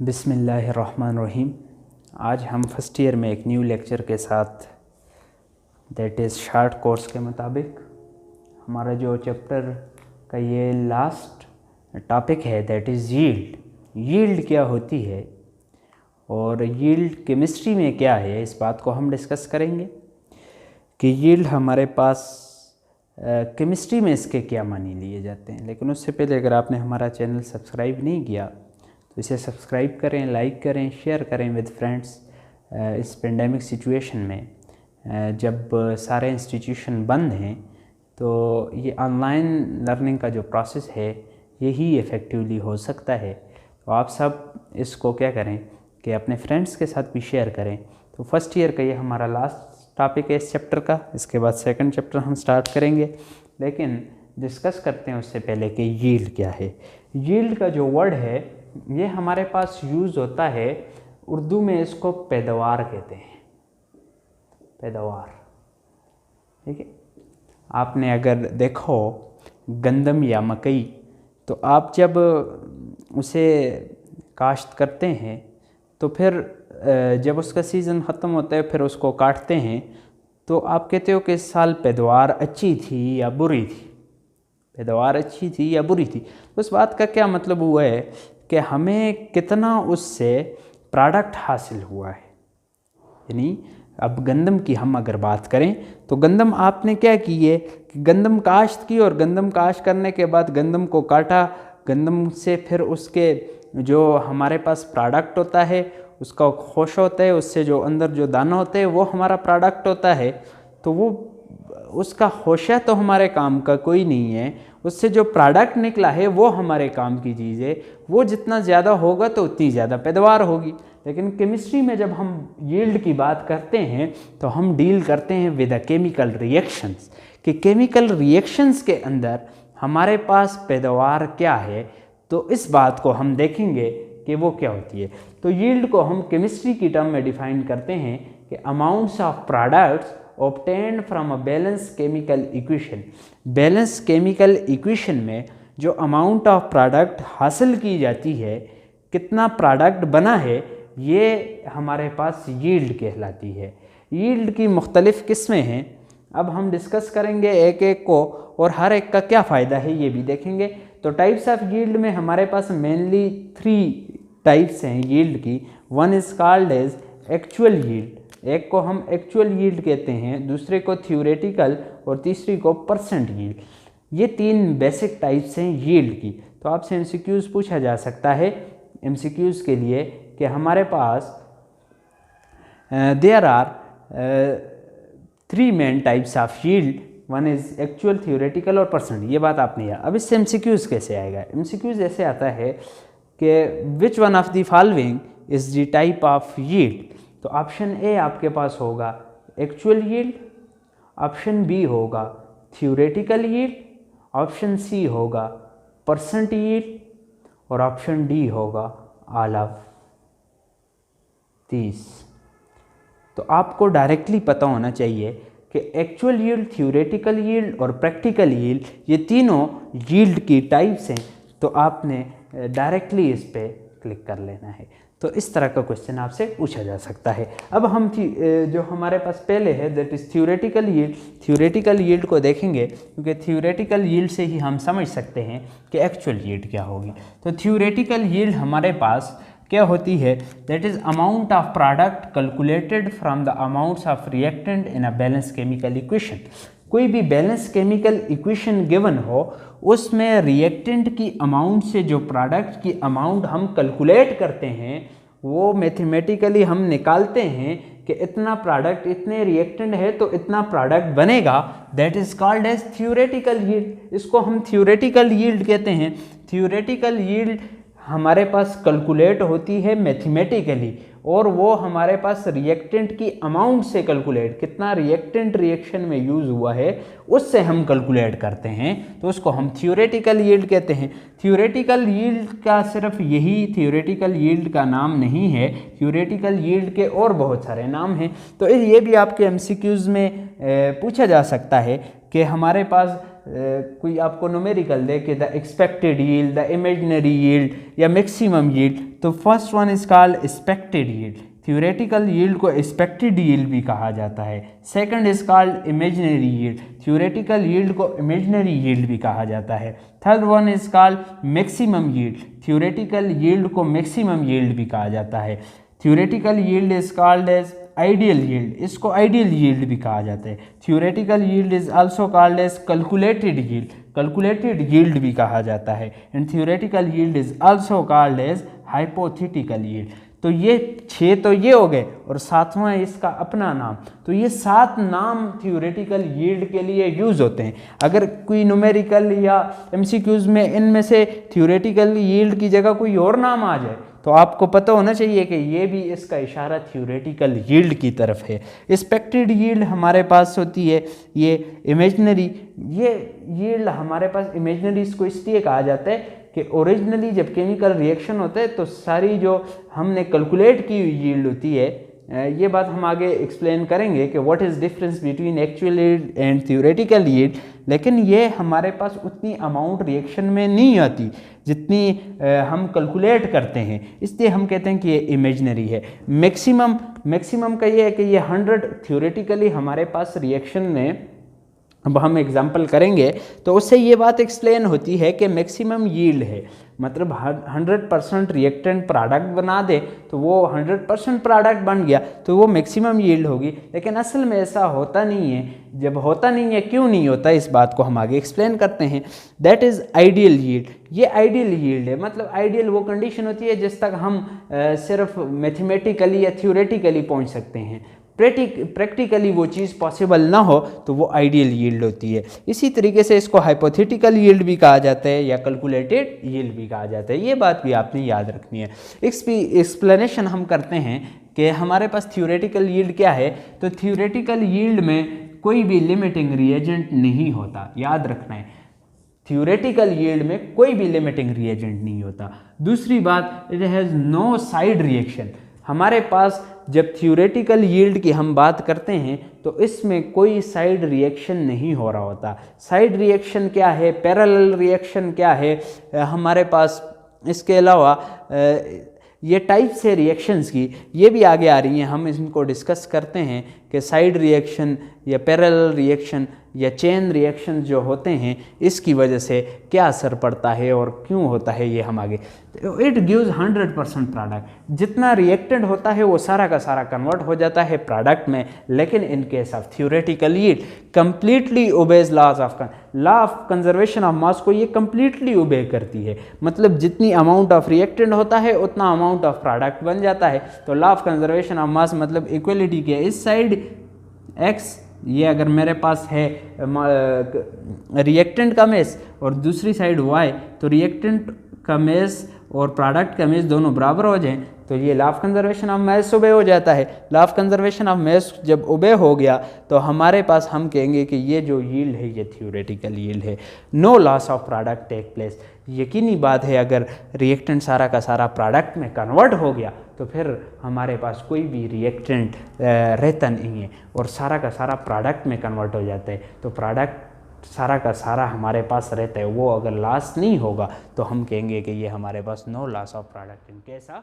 बिस्मिल्लाहिर्रहमानिर्रहीम। आज हम फर्स्ट ईयर में एक न्यू लेक्चर के साथ दैट इज़ शार्ट कोर्स के मुताबिक हमारा जो चैप्टर का ये लास्ट टॉपिक है दैट इज़ यील्ड। यील्ड क्या होती है और यील्ड केमिस्ट्री में क्या है, इस बात को हम डिस्कस करेंगे कि यील्ड हमारे पास केमिस्ट्री में इसके क्या मानी लिए जाते हैं। लेकिन उससे पहले अगर आपने हमारा चैनल सब्सक्राइब नहीं किया तो इसे सब्सक्राइब करें, लाइक करें, शेयर करें विद फ्रेंड्स। इस पेंडेमिक सिचुएशन में जब सारे इंस्टीट्यूशन बंद हैं तो ये ऑनलाइन लर्निंग का जो प्रोसेस है यही इफ़ेक्टिवली हो सकता है। तो आप सब इसको क्या करें कि अपने फ्रेंड्स के साथ भी शेयर करें। तो फर्स्ट ईयर का ये हमारा लास्ट टॉपिक है इस चैप्टर का। इसके बाद सेकंड चैप्टर हम स्टार्ट करेंगे, लेकिन डिस्कस करते हैं उससे पहले कि यील्ड क्या है। यील्ड का जो वर्ड है ये हमारे पास यूज़ होता है, उर्दू में इसको पैदावार कहते हैं। पैदावार, ठीक है। आपने अगर देखो गंदम या मकई, तो आप जब उसे काश्त करते हैं तो फिर जब उसका सीज़न ख़त्म होता है फिर उसको काटते हैं तो आप कहते हो कि इस साल पैदावार अच्छी थी या बुरी थी, पैदावार अच्छी थी या बुरी थी। उस बात का क्या मतलब हुआ है कि हमें कितना उससे प्रोडक्ट हासिल हुआ है। यानी अब गंदम की हम अगर बात करें तो गंदम आपने क्या की है कि गंदम काश्त की और गंदम काश्त करने के बाद गंदम को काटा, गंदम से फिर उसके जो हमारे पास प्रोडक्ट होता है उसका खोश होता है, उससे जो अंदर जो दाना होते हैं वो हमारा प्रोडक्ट होता है। तो वो उसका खोशा तो हमारे काम का कोई नहीं है, उससे जो प्रोडक्ट निकला है वो हमारे काम की चीज़ है। वो जितना ज़्यादा होगा तो उतनी ज़्यादा पैदावार होगी। लेकिन केमिस्ट्री में जब हम यील्ड की बात करते हैं तो हम डील करते हैं विद अ केमिकल रिएक्शंस, कि केमिकल रिएक्शंस के अंदर हमारे पास पैदावार क्या है। तो इस बात को हम देखेंगे कि वो क्या होती है। तो यील्ड को हम केमिस्ट्री की टर्म में डिफाइन करते हैं कि amounts of products obtained from a balanced chemical equation। Balance chemical equation में जो अमाउंट ऑफ प्रोडक्ट हासिल की जाती है, कितना प्रोडक्ट बना है, ये हमारे पास यील्ड कहलाती है। यील्ड की मुख्तलिफ़ किस्में हैं, अब हम डिस्कस करेंगे एक एक को और हर एक का क्या फ़ायदा है ये भी देखेंगे। तो टाइप्स ऑफ यील्ड में हमारे पास मेनली 3 टाइप्स हैं यील्ड की। One is called as actual yield, एक को हम एक्चुअल यील्ड कहते हैं, दूसरे को थ्योरेटिकल और तीसरी को परसेंट यील्ड। ये 3 बेसिक टाइप्स हैं यील्ड की। तो आपसे एमसीक्यूज़ पूछा जा सकता है एमसीक्यूज़ के लिए कि हमारे पास there are 3 main types of yield, one is actual, theoretical और परसेंट। ये बात आपने यार। अब इससे एमसीक्यूज़ कैसे आएगा? एमसीक्यूज़ ऐसे आता है कि which one of the following is the type of yield. तो ऑप्शन ए आपके पास होगा एक्चुअल यील्ड, ऑप्शन बी होगा थ्योरेटिकल यील्ड, ऑप्शन सी होगा परसेंट यील्ड और ऑप्शन डी होगा ऑल ऑफ दीज। तो आपको डायरेक्टली पता होना चाहिए कि एक्चुअल यील्ड, थ्योरेटिकल यील्ड और प्रैक्टिकल यील्ड ये तीनों यील्ड की टाइप्स हैं। तो आपने डायरेक्टली इस पर क्लिक कर लेना है। तो इस तरह का क्वेश्चन आपसे पूछा जा सकता है। अब हम जो हमारे पास पहले है that is theoretical yield. Theoretical yield को देखेंगे क्योंकि थ्योरेटिकल यील्ड से ही हम समझ सकते हैं कि एक्चुअल यील्ड क्या होगी। तो थ्योरेटिकल यील्ड हमारे पास क्या होती है that is amount of product calculated from the amounts of reactant in a balance chemical equation. कोई भी बैलेंस केमिकल इक्वेशन गिवन हो उसमें रिएक्टेंट की अमाउंट से जो प्रोडक्ट की अमाउंट हम कैलकुलेट करते हैं वो मैथमेटिकली हम निकालते हैं कि इतना प्रोडक्ट, इतने रिएक्टेंट है तो इतना प्रोडक्ट बनेगा, that is called as theoretical yield. इसको हम थ्योरेटिकल यील्ड कहते हैं। थ्योरेटिकल यील्ड हमारे पास कैलकुलेट होती है मैथमेटिकली और वो हमारे पास रिएक्टेंट की अमाउंट से कैलकुलेट, कितना रिएक्टेंट रिएक्शन में यूज़ हुआ है उससे हम कैलकुलेट करते हैं। तो उसको हम थ्योरेटिकल यील्ड कहते हैं। थ्योरेटिकल यील्ड का सिर्फ यही थ्योरेटिकल यील्ड का नाम नहीं है, थ्योरेटिकल यील्ड के और बहुत सारे नाम हैं। तो ये भी आपके एमसीक्यूज़ में पूछा जा सकता है कि हमारे पास कोई आपको न्यूमेरिकल दे कि the expected yield, the imaginary yield या मैक्सिमम यील्ड, तो first one is called expected yield. Theoretical yield को एक्सपेक्टेड यील्ड भी कहा जाता है। Second is called imaginary yield, theoretical yield को इमेजिनरी यील्ड भी कहा जाता है। Third one is called maximum yield, theoretical yield को मैक्सिमम यील्ड भी कहा जाता है। Theoretical yield is called as ideal yield, इसको आइडियल यील्ड भी कहा जाता है। Theoretical yield is also called as calculated yield, calculated yield भी कहा जाता है। And theoretical yield is also called as hypothetical yield. तो ये 6 तो ये हो गए और 7वां इसका अपना नाम। तो ये 7 नाम थ्योरेटिकल यील्ड के लिए यूज़ होते हैं। अगर कोई न्यूमेरिकल या एमसीक्यूज में इनमें से थ्योरेटिकल यील्ड की जगह कोई और नाम आ जाए तो आपको पता होना चाहिए कि ये भी इसका इशारा थ्योरेटिकल यील्ड की तरफ है। एक्सपेक्टेड यील्ड हमारे पास होती है ये इमेजिनरी, ये यील्ड हमारे पास इमेजिनरी इसको इसलिए कहा जाता है कि ओरिजिनली जब केमिकल रिएक्शन होता है तो सारी जो हमने कैलकुलेट की हुई यील्ड होती है, ये बात हम आगे एक्सप्लेन करेंगे कि what is difference between actual yield and theoretical yield, लेकिन ये हमारे पास उतनी अमाउंट रिएक्शन में नहीं आती जितनी हम कैलकुलेट करते हैं, इसलिए हम कहते हैं कि ये इमेजिनरी है। मैक्सिमम का ये है कि ये 100 थ्योरेटिकली हमारे पास रिएक्शन में, अब हम एग्जाम्पल करेंगे तो उससे ये बात एक्सप्लेन होती है कि मैक्सिमम यील्ड है, मतलब 100% रिएक्टेंट प्रोडक्ट बना दे तो वो 100% प्रोडक्ट बन गया तो वो मैक्सिमम यील्ड होगी। लेकिन असल में ऐसा होता नहीं है। जब होता नहीं है, क्यों नहीं होता, इस बात को हम आगे एक्सप्लेन करते हैं। दैट इज़ आइडियल यील्ड, ये आइडियल यील्ड है। मतलब आइडियल वो कंडीशन होती है जिस तक हम सिर्फ मैथमेटिकली या थ्योरेटिकली पहुँच सकते हैं। प्रैक्टिकली वो चीज़ पॉसिबल ना हो तो वो आइडियल यील्ड होती है। इसी तरीके से इसको हाइपोथेटिकल यील्ड भी कहा जाता है या कैलकुलेटेड यील्ड भी कहा जाता है। ये बात भी आपने याद रखनी है। एक्सप्लेनेशन हम करते हैं कि हमारे पास थ्योरेटिकल यील्ड क्या है। तो थ्योरेटिकल यील्ड में कोई भी लिमिटिंग रिएजेंट नहीं होता, याद रखना है। थ्योरेटिकल यील्ड में कोई भी लिमिटिंग रिएजेंट नहीं होता। दूसरी बात, it has no side reaction. हमारे पास जब थ्योरेटिकल यील्ड की हम बात करते हैं तो इसमें कोई साइड रिएक्शन नहीं हो रहा होता। साइड रिएक्शन क्या है, पैरेलल रिएक्शन क्या है हमारे पास, इसके अलावा ये टाइप से रिएक्शंस की ये भी आगे आ रही हैं, हम इनको डिस्कस करते हैं कि साइड रिएक्शन या पैरेलल रिएक्शन या चेन रिएक्शन जो होते हैं इसकी वजह से क्या असर पड़ता है और क्यों होता है, ये हम आगे। It gives 100% product. जितना रिएक्टेंट होता है वो सारा का सारा कन्वर्ट हो जाता है प्रोडक्ट में। लेकिन इन case of theoretical yield completely obeys law of conservation of मास को ये कंप्लीटली ओबे करती है। मतलब जितनी अमाउंट ऑफ रिएक्टेंट होता है उतना अमाउंट ऑफ प्रोडक्ट बन जाता है। तो लॉ ऑफ कंजर्वेशन ऑफ मास मतलब इक्वलिटी के इस साइड x, ये अगर मेरे पास है रिएक्टेंट का मेस और दूसरी साइड y, तो रिएक्टेंट का मेस और प्रोडक्ट का मेस दोनों बराबर हो जाएं तो ये law of conservation of mass obey हो जाता है। Law of conservation of mass जब ओबे हो गया तो हमारे पास हम कहेंगे कि ये जो यील्ड है ये थ्योरेटिकल यील्ड है। No loss of product take place. यकीनी बात है, अगर रिएक्टेंट सारा का सारा प्रोडक्ट में कन्वर्ट हो गया तो फिर हमारे पास कोई भी रिएक्टेंट रहता नहीं है और सारा का सारा प्रोडक्ट में कन्वर्ट हो जाता है। तो प्रोडक्ट सारा का सारा हमारे पास रहता है, वो अगर लॉस नहीं होगा तो हम कहेंगे कि ये हमारे पास no loss of product in case of